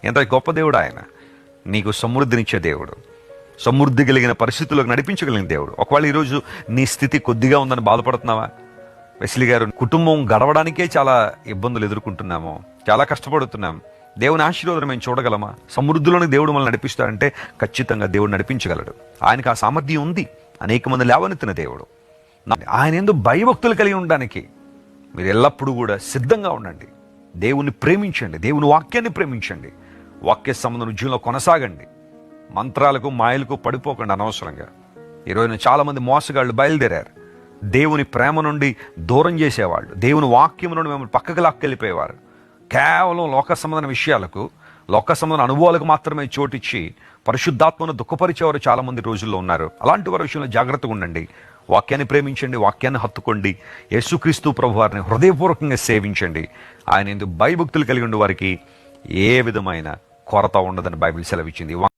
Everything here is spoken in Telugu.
ఎంత గొప్ప దేవుడు ఆయన. నీకు సమృద్ధినిచ్చే దేవుడు, సమృద్ధి కలిగిన పరిస్థితులకు నడిపించగలిగిన దేవుడు. ఒకవేళ ఈరోజు నీ స్థితి కొద్దిగా ఉందని బాధపడుతున్నావా? వెస్లీ గారు, కుటుంబం గడవడానికే చాలా ఇబ్బందులు ఎదుర్కొంటున్నాము, చాలా కష్టపడుతున్నాం. దేవుని ఆశీర్వాదం మేము చూడగలమా? సమృద్ధిలోని దేవుడు మనల్ని నడిపిస్తాడంటే ఖచ్చితంగా దేవుడు నడిపించగలడు. ఆయనకు ఆ సామర్థ్యం ఉంది. అనేక మంది లేవనెత్తిన దేవుడు. ఆయన ఎందుకు భయభక్తులు కలిగి ఉండడానికి మీరు ఎల్లప్పుడూ కూడా సిద్ధంగా ఉండండి. దేవుని ప్రేమించండి, దేవుని వాక్యాన్ని ప్రేమించండి, వాక్య సంబంధం జీవనంలో కొనసాగండి. మంత్రాలకు మాయలకు పడిపోకండి అనవసరంగా. ఈరోజు చాలామంది మోసగాళ్ళు బయలుదేరారు. దేవుని ప్రేమ నుండి దూరం చేసేవాళ్ళు, దేవుని వాక్యం నుండి మిమ్మల్ని పక్కకు లాక్కెళ్ళిపోయేవారు. కేవలం లోక సంబంధమైన విషయాలకు, లోక సంబంధమైన అనుభవాలకు మాత్రమే చోటిచ్చి పరిశుద్ధాత్మను దుఃఖపరిచేవారు చాలామంది రోజుల్లో ఉన్నారు. అలాంటి వారి విషయంలో జాగ్రత్తగా ఉండండి. వాక్యాన్ని ప్రేమించండి, వాక్యాన్ని హత్తుకోండి. యేసుక్రీస్తు ప్రభు వారిని హృదయపూర్వకంగా సేవించండి. ఆయన ఎందుకు భయభక్తులు కలిగి ఉండే వారికి ఏ విధమైన కొరత ఉండదని బైబిల్ సెలవిచ్చింది.